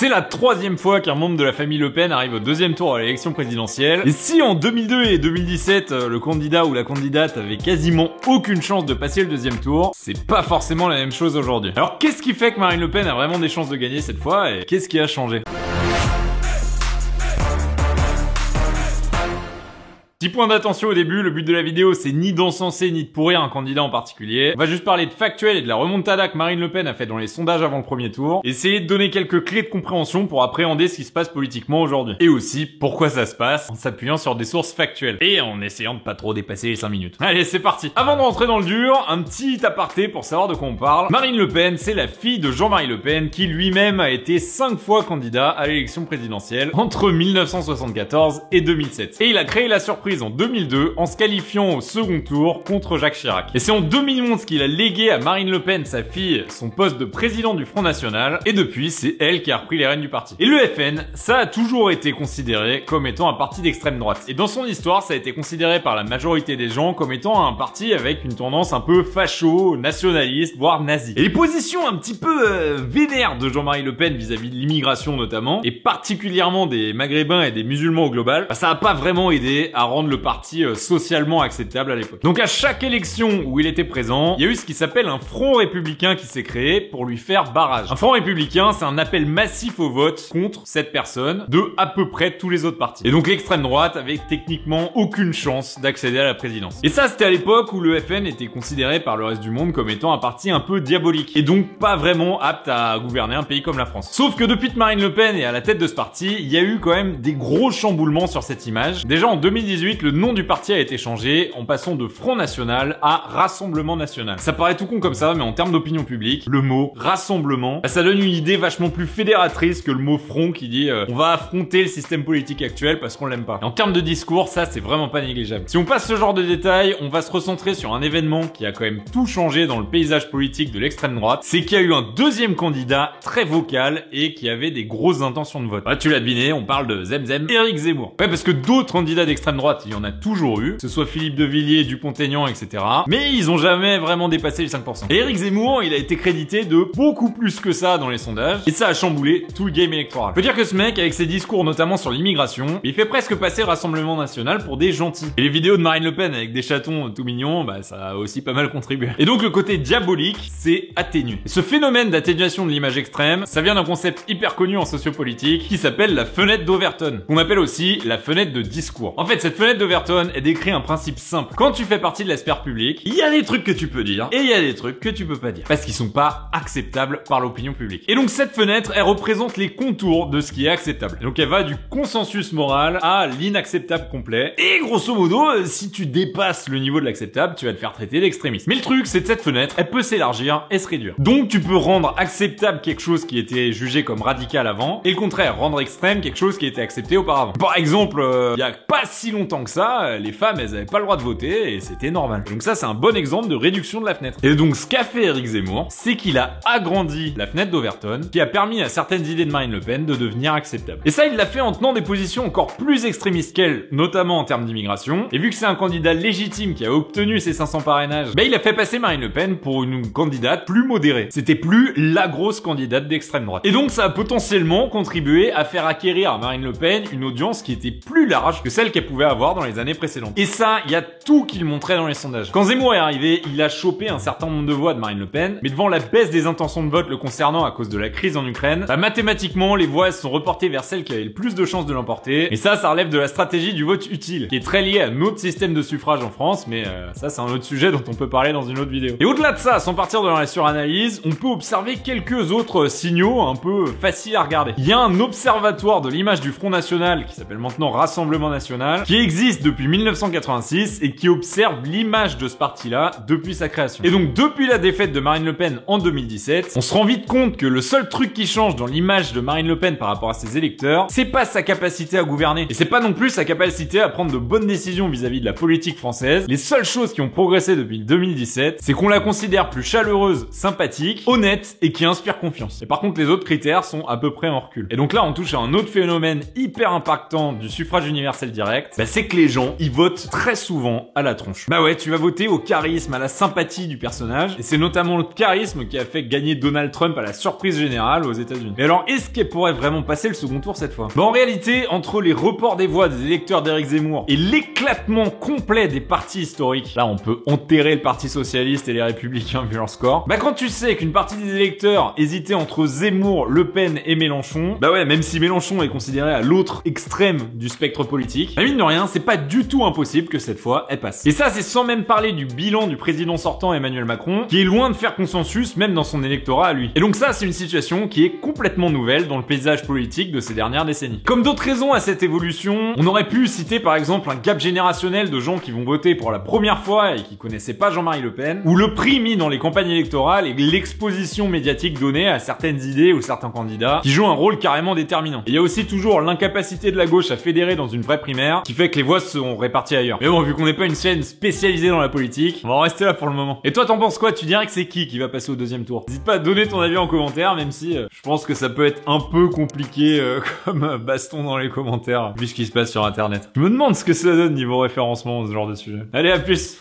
C'est la troisième fois qu'un membre de la famille Le Pen arrive au deuxième tour à l'élection présidentielle. Et si en 2002 et 2017, le candidat ou la candidate avait quasiment aucune chance de passer le deuxième tour, c'est pas forcément la même chose aujourd'hui. Alors qu'est-ce qui fait que Marine Le Pen a vraiment des chances de gagner cette fois et qu'est-ce qui a changé ? Petit point d'attention au début, le but de la vidéo c'est ni d'encenser ni de pourrir un candidat en particulier. On va juste parler de factuel et de la remontada que Marine Le Pen a fait dans les sondages avant le premier tour. Essayer de donner quelques clés de compréhension pour appréhender ce qui se passe politiquement aujourd'hui. Et aussi, pourquoi ça se passe, en s'appuyant sur des sources factuelles. Et en essayant de pas trop dépasser les 5 minutes. Allez, c'est parti. Avant de rentrer dans le dur, un petit aparté pour savoir de quoi on parle. Marine Le Pen, c'est la fille de Jean-Marie Le Pen qui lui-même a été 5 fois candidat à l'élection présidentielle entre 1974 et 2007. Et il a créé la surprise en 2002 en se qualifiant au second tour contre Jacques Chirac. Et c'est en 2011 qu'il a légué à Marine Le Pen, sa fille, son poste de président du Front National, et depuis, c'est elle qui a repris les rênes du parti. Et le FN, ça a toujours été considéré comme étant un parti d'extrême droite. Et dans son histoire, ça a été considéré par la majorité des gens comme étant un parti avec une tendance un peu facho, nationaliste, voire nazi. Et les positions un petit peu vénères de Jean-Marie Le Pen vis-à-vis de l'immigration notamment, et particulièrement des maghrébins et des musulmans au global, ça a pas vraiment aidé à rendre le parti socialement acceptable à l'époque. Donc à chaque élection où il était présent, il y a eu ce qui s'appelle un front républicain qui s'est créé pour lui faire barrage. Un front républicain, c'est un appel massif au vote contre cette personne de à peu près tous les autres partis. Et donc l'extrême droite avait techniquement aucune chance d'accéder à la présidence. Et ça, c'était à l'époque où le FN était considéré par le reste du monde comme étant un parti un peu diabolique et donc pas vraiment apte à gouverner un pays comme la France. Sauf que depuis que Marine Le Pen est à la tête de ce parti, il y a eu quand même des gros chamboulements sur cette image. Déjà en 2018, le nom du parti a été changé en passant de Front National à Rassemblement National. Ça paraît tout con comme ça, mais en termes d'opinion publique, le mot rassemblement, ça donne une idée vachement plus fédératrice que le mot front qui dit on va affronter le système politique actuel parce qu'on l'aime pas. Et en termes de discours, ça c'est vraiment pas négligeable. Si on passe ce genre de détails, on va se recentrer sur un événement qui a quand même tout changé dans le paysage politique de l'extrême droite, c'est qu'il y a eu un deuxième candidat très vocal et qui avait des grosses intentions de vote. Ah, tu l'as deviné, on parle de Zemzem, Éric Zemmour. Ouais, parce que d'autres candidats d'extrême droite, il y en a toujours eu, que ce soit Philippe de Villiers, Dupont-Aignan, etc. Mais ils ont jamais vraiment dépassé les 5%. Et Éric Zemmour, il a été crédité de beaucoup plus que ça dans les sondages, et ça a chamboulé tout le game électoral. Faut dire que ce mec, avec ses discours notamment sur l'immigration, il fait presque passer le Rassemblement National pour des gentils. Et les vidéos de Marine Le Pen avec des chatons tout mignons, bah ça a aussi pas mal contribué. Et donc le côté diabolique, c'est atténué. Et ce phénomène d'atténuation de l'image extrême, ça vient d'un concept hyper connu en sociopolitique qui s'appelle la fenêtre d'Overton, qu'on appelle aussi la fenêtre de discours. En fait, cette fenêtre d'Overton, elle décrit un principe simple. Quand tu fais partie de la sphère publique, il y a des trucs que tu peux dire et il y a des trucs que tu peux pas dire parce qu'ils sont pas acceptables par l'opinion publique. Et donc cette fenêtre, elle représente les contours de ce qui est acceptable. Et donc elle va du consensus moral à l'inacceptable complet. Et grosso modo, si tu dépasses le niveau de l'acceptable, tu vas te faire traiter d'extrémiste. Mais le truc, c'est que cette fenêtre, elle peut s'élargir et se réduire. Donc tu peux rendre acceptable quelque chose qui était jugé comme radical avant et le contraire, rendre extrême quelque chose qui était accepté auparavant. Par exemple, il y a pas si longtemps que ça, les femmes, elles avaient pas le droit de voter et c'était normal. Donc ça, c'est un bon exemple de réduction de la fenêtre. Et donc ce qu'a fait Éric Zemmour, c'est qu'il a agrandi la fenêtre d'Overton, qui a permis à certaines idées de Marine Le Pen de devenir acceptables. Et ça, il l'a fait en tenant des positions encore plus extrémistes qu'elle, notamment en termes d'immigration. Et vu que c'est un candidat légitime qui a obtenu ses 500 parrainages, il a fait passer Marine Le Pen pour une candidate plus modérée. C'était plus la grosse candidate d'extrême droite. Et donc ça a potentiellement contribué à faire acquérir à Marine Le Pen une audience qui était plus large que celle qu'elle pouvait avoir dans les années précédentes. Et ça, il y a tout qui le montrait dans les sondages. Quand Zemmour est arrivé, il a chopé un certain nombre de voix de Marine Le Pen, mais devant la baisse des intentions de vote le concernant à cause de la crise en Ukraine, mathématiquement, les voix se sont reportées vers celle qui avait le plus de chances de l'emporter. Et ça relève de la stratégie du vote utile, qui est très liée à notre système de suffrage en France, mais ça, c'est un autre sujet dont on peut parler dans une autre vidéo. Et au-delà de ça, sans partir dans la suranalyse, on peut observer quelques autres signaux un peu faciles à regarder. Il y a un observatoire de l'image du Front National, qui s'appelle maintenant Rassemblement National, qui existe depuis 1986 et qui observe l'image de ce parti-là depuis sa création. Et donc, depuis la défaite de Marine Le Pen en 2017, on se rend vite compte que le seul truc qui change dans l'image de Marine Le Pen par rapport à ses électeurs, c'est pas sa capacité à gouverner. Et c'est pas non plus sa capacité à prendre de bonnes décisions vis-à-vis de la politique française. Les seules choses qui ont progressé depuis 2017, c'est qu'on la considère plus chaleureuse, sympathique, honnête et qui inspire confiance. Et par contre, les autres critères sont à peu près en recul. Et donc là, on touche à un autre phénomène hyper impactant du suffrage universel direct, c'est c'est que les gens, ils votent très souvent à la tronche. Bah ouais, tu vas voter au charisme, à la sympathie du personnage, et c'est notamment le charisme qui a fait gagner Donald Trump à la surprise générale aux États-Unis. Mais alors, est-ce qu'elle pourrait vraiment passer le second tour cette fois? Bah en réalité, entre les reports des voix des électeurs d'Éric Zemmour et l'éclatement complet des partis historiques, là on peut enterrer le Parti Socialiste et les Républicains vu leur score, bah quand tu sais qu'une partie des électeurs hésitait entre Zemmour, Le Pen et Mélenchon, bah ouais, même si Mélenchon est considéré à l'autre extrême du spectre politique, bah mine de rien, c'est pas du tout impossible que cette fois, elle passe. Et ça, c'est sans même parler du bilan du président sortant Emmanuel Macron, qui est loin de faire consensus même dans son électorat à lui. Et donc ça, c'est une situation qui est complètement nouvelle dans le paysage politique de ces dernières décennies. Comme d'autres raisons à cette évolution, on aurait pu citer par exemple un gap générationnel de gens qui vont voter pour la première fois et qui connaissaient pas Jean-Marie Le Pen, ou le prix mis dans les campagnes électorales et l'exposition médiatique donnée à certaines idées ou certains candidats qui jouent un rôle carrément déterminant. Et il y a aussi toujours l'incapacité de la gauche à fédérer dans une vraie primaire qui fait que les voix sont réparties ailleurs. Mais bon, vu qu'on n'est pas une chaîne spécialisée dans la politique, on va en rester là pour le moment. Et toi, t'en penses quoi? Tu dirais que c'est qui va passer au deuxième tour? N'hésite pas à donner ton avis en commentaire, même si je pense que ça peut être un peu compliqué comme baston dans les commentaires vu ce qui se passe sur internet. Je me demande ce que ça donne niveau référencement ce genre de sujet. Allez, à plus!